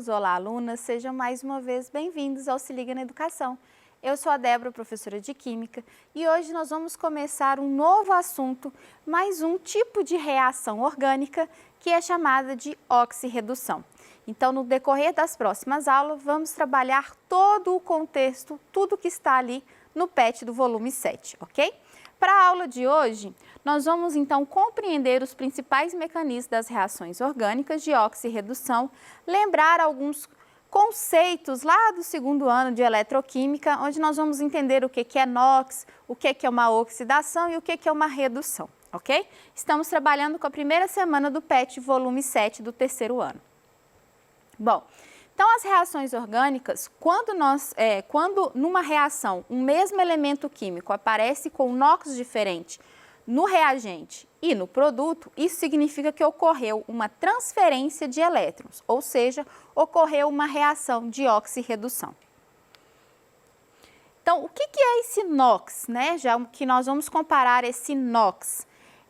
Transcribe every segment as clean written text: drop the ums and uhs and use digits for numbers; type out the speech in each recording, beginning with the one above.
alunos, olá alunas, sejam mais uma vez bem-vindos ao Se Liga na Educação. Eu sou a Débora, professora de Química, e hoje nós vamos começar um novo assunto, mais um tipo de reação orgânica que é chamada de oxirredução. Então, no decorrer das próximas aulas, vamos trabalhar todo o contexto, tudo que está ali no PET do volume 7, ok? Para a aula de hoje, nós vamos então compreender os principais mecanismos das reações orgânicas de oxirredução, lembrar alguns conceitos lá do segundo ano de eletroquímica, onde nós vamos entender o que é NOx, o que é uma oxidação e o que é uma redução, ok? Estamos trabalhando com a primeira semana do PET, volume 7 do terceiro ano. Bom, então as reações orgânicas, quando numa reação um mesmo elemento químico aparece com NOx diferente no reagente e no produto, isso significa que ocorreu uma transferência de elétrons, ou seja, ocorreu uma reação de oxirredução. Então, o que é esse NOx, né? Já que nós vamos comparar esse NOx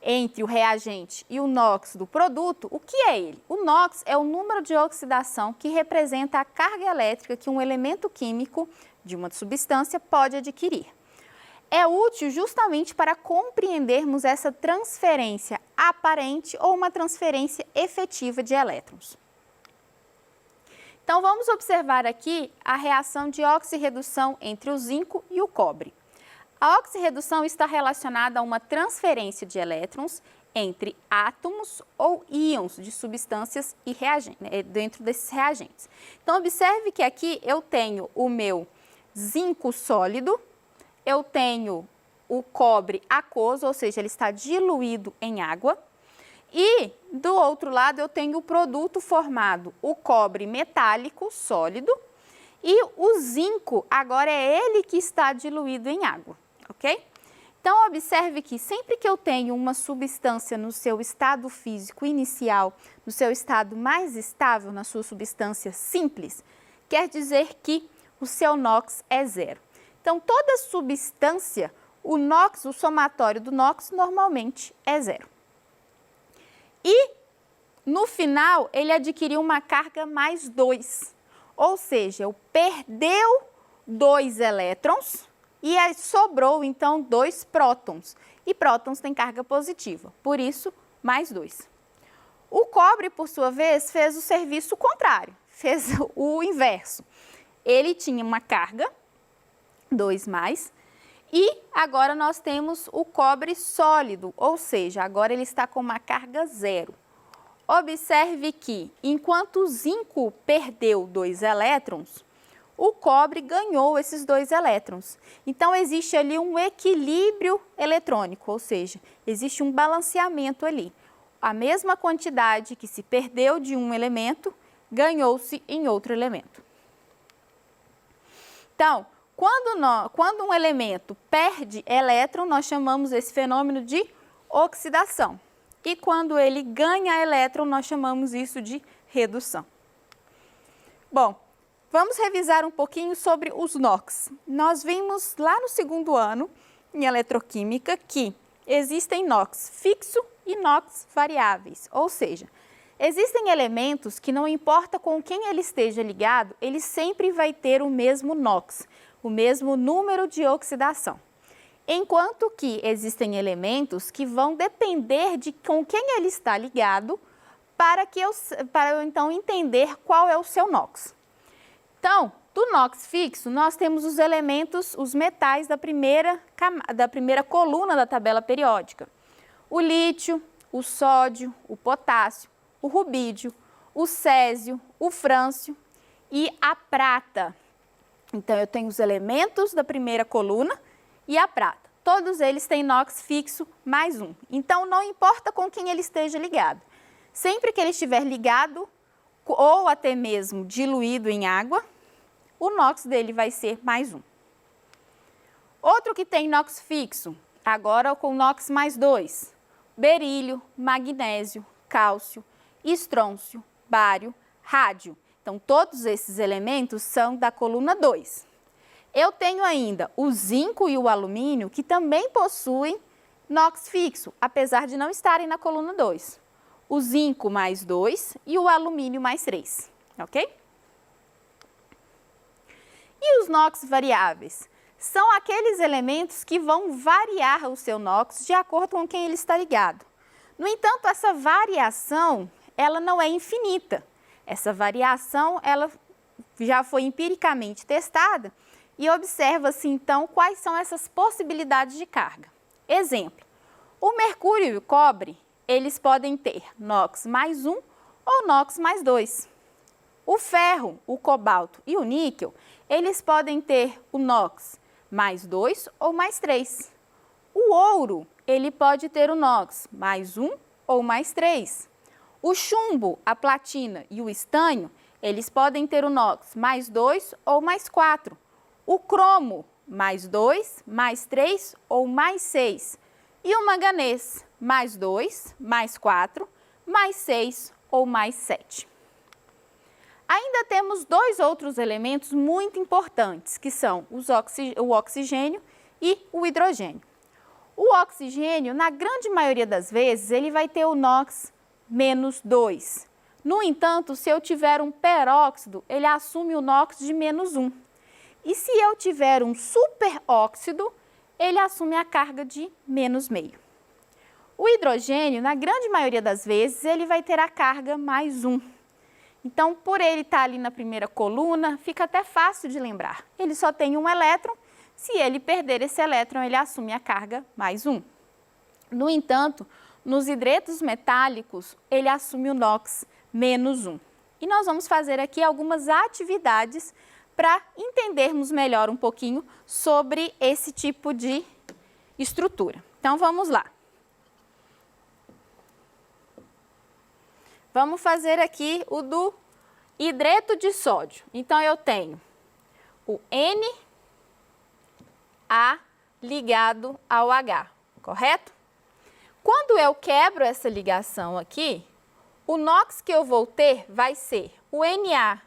entre o reagente e o NOx do produto, o que é ele? O NOx é o número de oxidação que representa a carga elétrica que um elemento químico de uma substância pode adquirir. É útil justamente para compreendermos essa transferência aparente ou uma transferência efetiva de elétrons. Então, vamos observar aqui a reação de oxirredução entre o zinco e o cobre. A oxirredução está relacionada a uma transferência de elétrons entre átomos ou íons de substâncias e reagentes, dentro desses reagentes. Então, observe que aqui eu tenho o meu zinco sólido, eu tenho o cobre aquoso, ou seja, ele está diluído em água, e do outro lado eu tenho o produto formado, o cobre metálico sólido, e o zinco agora é ele que está diluído em água. Ok? Então, observe que sempre que eu tenho uma substância no seu estado físico inicial, no seu estado mais estável, na sua substância simples, quer dizer que o seu NOx é zero. Então, toda substância, o NOx, o somatório do NOx, normalmente é zero. E, no final, ele adquiriu uma carga mais 2, ou seja, perdeu 2 elétrons, e aí sobrou, então, 2 prótons. E prótons têm carga positiva, por isso, mais 2. O cobre, por sua vez, fez o serviço contrário, fez o inverso. Ele tinha uma carga, 2+, e agora nós temos o cobre sólido, ou seja, agora ele está com uma carga 0. Observe que, enquanto o zinco perdeu 2 elétrons, o cobre ganhou esses 2 elétrons. Então, existe ali um equilíbrio eletrônico, ou seja, existe um balanceamento ali. A mesma quantidade que se perdeu de um elemento, ganhou-se em outro elemento. Então, quando um elemento perde elétron, nós chamamos esse fenômeno de oxidação. E quando ele ganha elétron, nós chamamos isso de redução. Bom, vamos revisar um pouquinho sobre os NOx. Nós vimos lá no segundo ano, em eletroquímica, que existem NOx fixo e NOx variáveis, ou seja, existem elementos que não importa com quem ele esteja ligado, ele sempre vai ter o mesmo NOx, o mesmo número de oxidação. Enquanto que existem elementos que vão depender de com quem ele está ligado para eu então entender qual é o seu NOx. Então, do NOx fixo, nós temos os elementos, os metais da primeira coluna da tabela periódica. O lítio, o sódio, o potássio, o rubídio, o césio, o frâncio e a prata. Então, eu tenho os elementos da primeira coluna e a prata. Todos eles têm NOx fixo mais 1. Então, não importa com quem ele esteja ligado. Sempre que ele estiver ligado ou até mesmo diluído em água, o NOx dele vai ser mais 1. Outro que tem NOx fixo, agora com NOx mais 2, berílio, magnésio, cálcio, estrôncio, bário, rádio. Então, todos esses elementos são da coluna 2. Eu tenho ainda o zinco e o alumínio, que também possuem NOx fixo, apesar de não estarem na coluna 2. O zinco mais 2 e o alumínio mais 3, ok? E os NOx variáveis? São aqueles elementos que vão variar o seu NOx de acordo com quem ele está ligado. No entanto, essa variação, ela não é infinita. Essa variação, ela já foi empiricamente testada e observa-se, então, quais são essas possibilidades de carga. Exemplo, o mercúrio e o cobre, eles podem ter NOx mais 1 ou NOx mais 2. O ferro, o cobalto e o níquel, eles podem ter o NOx mais 2 ou mais 3. O ouro, ele pode ter o NOx mais 1 ou mais 3. O chumbo, a platina e o estanho, eles podem ter o NOx mais 2 ou mais 4. O cromo, mais 2, mais 3 ou mais 6. E o manganês, mais 2, mais 4, mais 6 ou mais 7. Ainda temos dois outros elementos muito importantes, que são o oxigênio e o hidrogênio. O oxigênio, na grande maioria das vezes, ele vai ter o NOx menos 2. No entanto, se eu tiver um peróxido, ele assume o NOx de menos 1. E se eu tiver um superóxido, ele assume a carga de menos meio. O hidrogênio, na grande maioria das vezes, ele vai ter a carga mais 1. Então, por ele estar ali na primeira coluna, fica até fácil de lembrar. Ele só tem um elétron, se ele perder esse elétron, ele assume a carga mais 1. No entanto, nos hidretos metálicos, ele assume o NOx menos 1. E nós vamos fazer aqui algumas atividades para entendermos melhor um pouquinho sobre esse tipo de estrutura. Então, vamos lá. Vamos fazer aqui o do hidreto de sódio. Então, eu tenho o Na ligado ao H, correto? Quando eu quebro essa ligação aqui, o NOx que eu vou ter vai ser o Na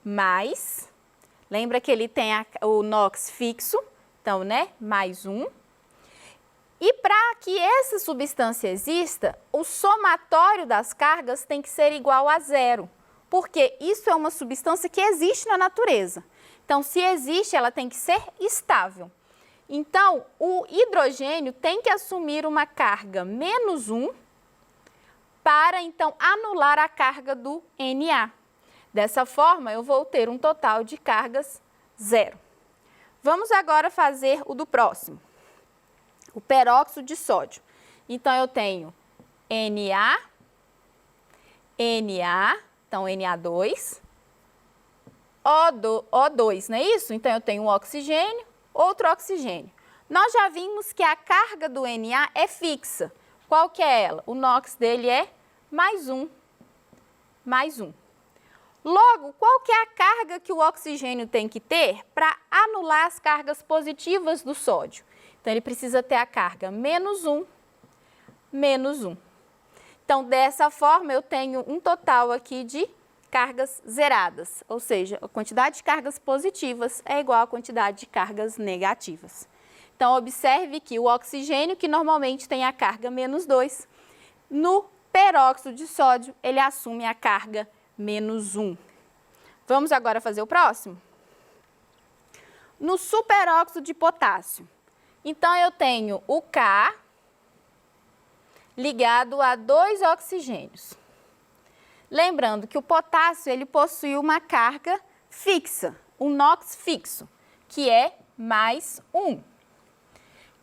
mais, lembra que ele tem o NOx fixo, então, né, mais 1. E para que essa substância exista, o somatório das cargas tem que ser igual a 0, porque isso é uma substância que existe na natureza. Então, se existe, ela tem que ser estável. Então, o hidrogênio tem que assumir uma carga menos 1 para, então, anular a carga do Na. Dessa forma, eu vou ter um total de cargas 0. Vamos agora fazer o do próximo, o peróxido de sódio. Então, eu tenho Na, então Na2, O2, não é isso? Então, eu tenho um oxigênio, outro oxigênio. Nós já vimos que a carga do Na é fixa. Qual que é ela? O NOx dele é mais 1, mais 1. Logo, qual que é a carga que o oxigênio tem que ter para anular as cargas positivas do sódio? Então, ele precisa ter a carga menos 1, menos 1. Então, dessa forma, eu tenho um total aqui de cargas zeradas, ou seja, a quantidade de cargas positivas é igual à quantidade de cargas negativas. Então, observe que o oxigênio, que normalmente tem a carga menos 2, no peróxido de sódio, ele assume a carga menos 1. Vamos agora fazer o próximo? No superóxido de potássio. Então, eu tenho o K ligado a 2 oxigênios. Lembrando que o potássio, ele possui uma carga fixa, um NOx fixo, que é mais 1.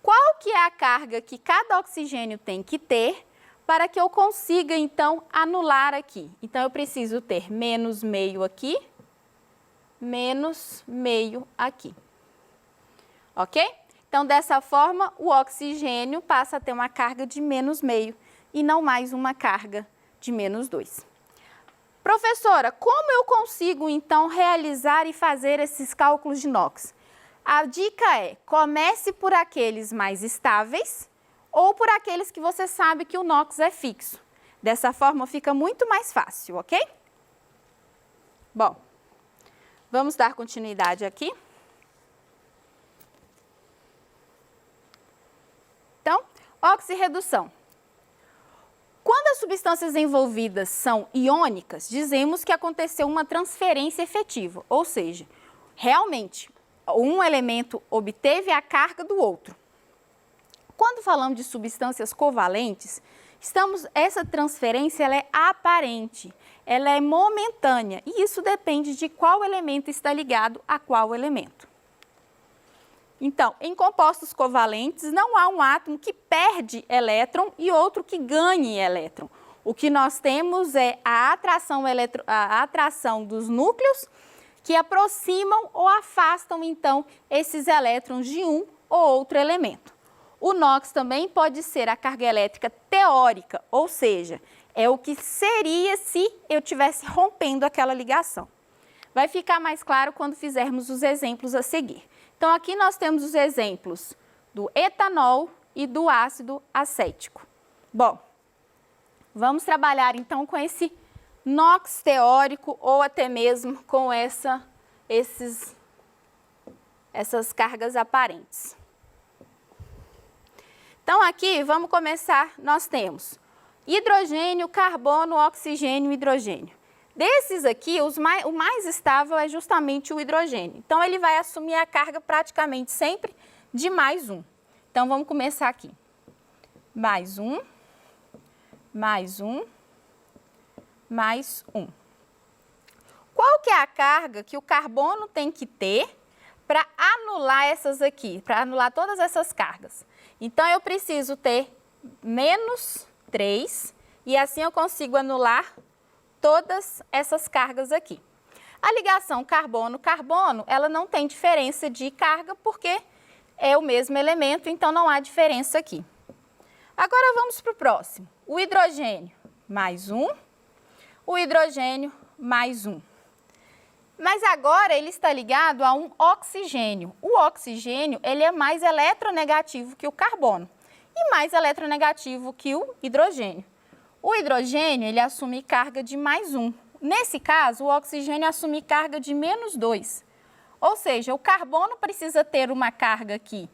Qual que é a carga que cada oxigênio tem que ter para que eu consiga, então, anular aqui? Então, eu preciso ter menos meio aqui, menos meio aqui. Ok? Então, dessa forma, o oxigênio passa a ter uma carga de menos meio e não mais uma carga de menos 2. Professora, como eu consigo, então, realizar e fazer esses cálculos de NOx? A dica é, comece por aqueles mais estáveis ou por aqueles que você sabe que o NOx é fixo. Dessa forma, fica muito mais fácil, ok? Bom, vamos dar continuidade aqui. Então, oxirredução. Quando as substâncias envolvidas são iônicas, dizemos que aconteceu uma transferência efetiva, ou seja, realmente, um elemento obteve a carga do outro. Quando falamos de substâncias covalentes, essa transferência ela é aparente, ela é momentânea, e isso depende de qual elemento está ligado a qual elemento. Então, em compostos covalentes, não há um átomo que perde elétron e outro que ganhe elétron. O que nós temos é a atração dos núcleos que aproximam ou afastam, então, esses elétrons de um ou outro elemento. O NOx também pode ser a carga elétrica teórica, ou seja, é o que seria se eu estivesse rompendo aquela ligação. Vai ficar mais claro quando fizermos os exemplos a seguir. Então, aqui nós temos os exemplos do etanol e do ácido acético. Bom, vamos trabalhar então com esse NOx teórico ou até mesmo com essas cargas aparentes. Então, aqui, vamos começar, nós temos hidrogênio, carbono, oxigênio e hidrogênio. Desses aqui, o mais estável é justamente o hidrogênio. Então, ele vai assumir a carga praticamente sempre de mais um. Então, vamos começar aqui. Mais um, mais um, mais um. Qual que é a carga que o carbono tem que ter para anular essas aqui, para anular todas essas cargas? Então, eu preciso ter menos 3 e assim eu consigo anular todas essas cargas aqui. A ligação carbono-carbono, ela não tem diferença de carga porque é o mesmo elemento, então não há diferença aqui. Agora vamos para o próximo. O hidrogênio, mais um. O hidrogênio, mais um. Mas agora ele está ligado a um oxigênio. O oxigênio, ele é mais eletronegativo que o carbono e mais eletronegativo que o hidrogênio. O hidrogênio, ele assume carga de mais um. Nesse caso, o oxigênio assume carga de menos 2. Ou seja, o carbono precisa ter uma carga aqui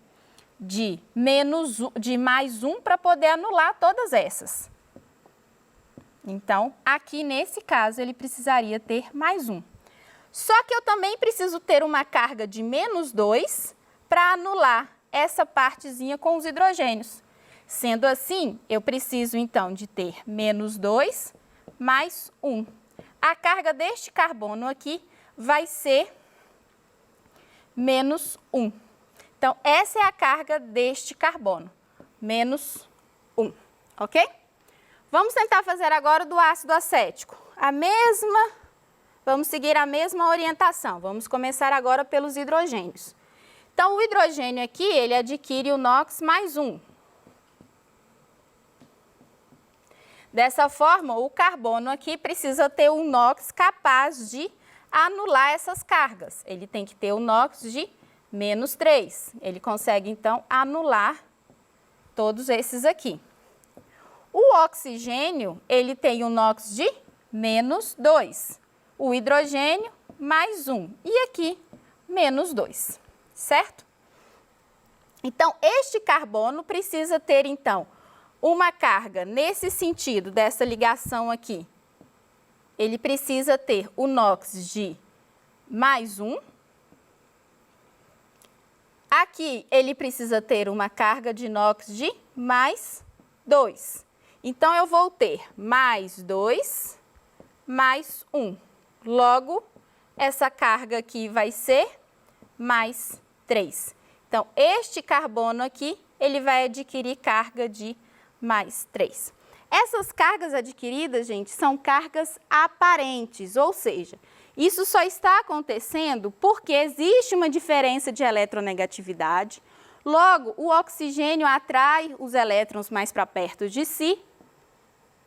de mais um para poder anular todas essas. Então, aqui nesse caso, ele precisaria ter mais um. Só que eu também preciso ter uma carga de menos 2 para anular essa partezinha com os hidrogênios. Sendo assim, eu preciso então de ter menos 2 mais 1. A carga deste carbono aqui vai ser menos 1. Então, essa é a carga deste carbono, menos 1, ok? Vamos tentar fazer agora do ácido acético. Vamos seguir a mesma orientação. Vamos começar agora pelos hidrogênios. Então, o hidrogênio aqui, ele adquire o NOx mais 1. Dessa forma, o carbono aqui precisa ter um NOx capaz de anular essas cargas. Ele tem que ter o NOx de menos 3. Ele consegue, então, anular todos esses aqui. O oxigênio, ele tem um NOx de menos 2. O hidrogênio, mais 1. E aqui, menos 2, certo? Então, este carbono precisa ter, então, uma carga nesse sentido dessa ligação aqui. Ele precisa ter o NOx de mais 1. Aqui, ele precisa ter uma carga de NOx de mais 2. Então, eu vou ter mais 2, mais 1. Logo, essa carga aqui vai ser mais 3. Então, este carbono aqui, ele vai adquirir carga de mais 3. Essas cargas adquiridas, gente, são cargas aparentes, ou seja, isso só está acontecendo porque existe uma diferença de eletronegatividade. Logo, o oxigênio atrai os elétrons mais para perto de si,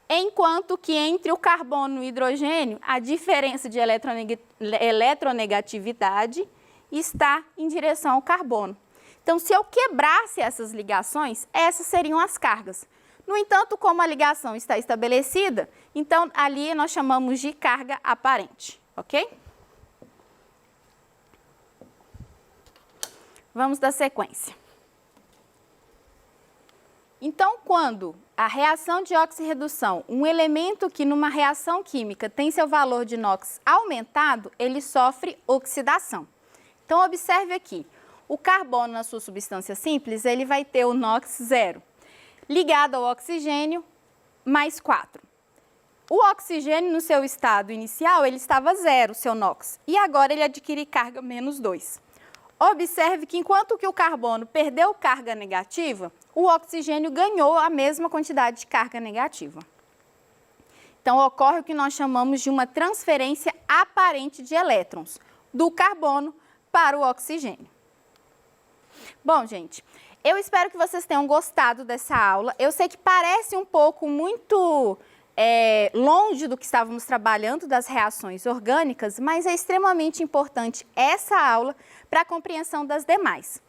enquanto que entre o carbono e o hidrogênio, a diferença de eletronegatividade está em direção ao carbono. Então, se eu quebrasse essas ligações, essas seriam as cargas. No entanto, como a ligação está estabelecida, então ali nós chamamos de carga aparente, ok? Vamos dar sequência. Então, quando a reação de oxirredução, um elemento que numa reação química tem seu valor de NOx aumentado, ele sofre oxidação. Então, observe aqui, o carbono na sua substância simples, ele vai ter o NOx 0, ligado ao oxigênio, mais 4. O oxigênio, no seu estado inicial, ele estava 0, o seu NOx, e agora ele adquire carga menos 2. Observe que enquanto que o carbono perdeu carga negativa, o oxigênio ganhou a mesma quantidade de carga negativa. Então, ocorre o que nós chamamos de uma transferência aparente de elétrons, do carbono para o oxigênio. Bom, gente, eu espero que vocês tenham gostado dessa aula. Eu sei que parece um pouco muito longe do que estávamos trabalhando das reações orgânicas, mas é extremamente importante essa aula para a compreensão das demais.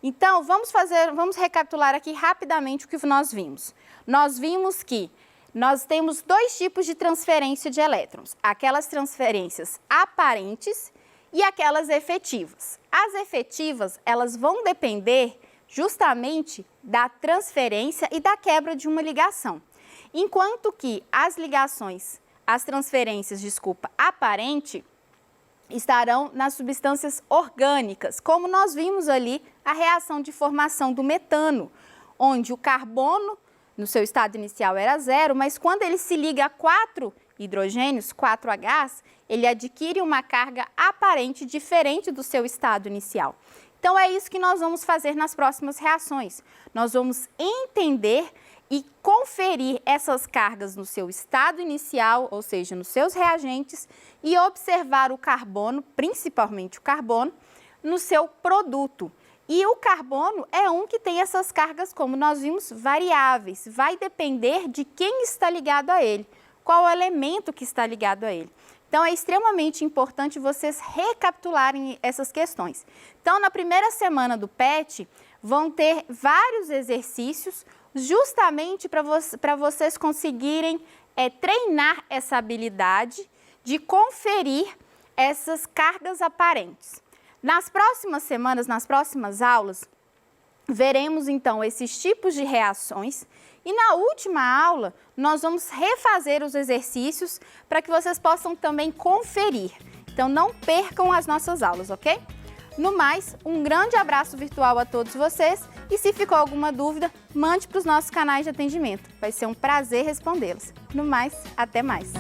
Então, vamos recapitular aqui rapidamente o que nós vimos. Nós vimos que nós temos dois tipos de transferência de elétrons, aquelas transferências aparentes e aquelas efetivas. As efetivas, elas vão depender justamente da transferência e da quebra de uma ligação. Enquanto que as transferências, aparente, estarão nas substâncias orgânicas, como nós vimos ali a reação de formação do metano, onde o carbono, no seu estado inicial, era 0, mas quando ele se liga a 4 hidrogênios, 4Hs, ele adquire uma carga aparente diferente do seu estado inicial. Então, é isso que nós vamos fazer nas próximas reações. Nós vamos entender e conferir essas cargas no seu estado inicial, ou seja, nos seus reagentes, e observar o carbono, principalmente o carbono, no seu produto. E o carbono é um que tem essas cargas, como nós vimos, variáveis. Vai depender de quem está ligado a ele, qual o elemento que está ligado a ele. Então, é extremamente importante vocês recapitularem essas questões. Então, na primeira semana do PET, vão ter vários exercícios, justamente para vocês conseguirem treinar essa habilidade de conferir essas cargas aparentes. Nas próximas semanas, nas próximas aulas, veremos então esses tipos de reações e na última aula nós vamos refazer os exercícios para que vocês possam também conferir. Então não percam as nossas aulas, ok? No mais, um grande abraço virtual a todos vocês e se ficou alguma dúvida, mande para os nossos canais de atendimento. Vai ser um prazer respondê-los. No mais, até mais!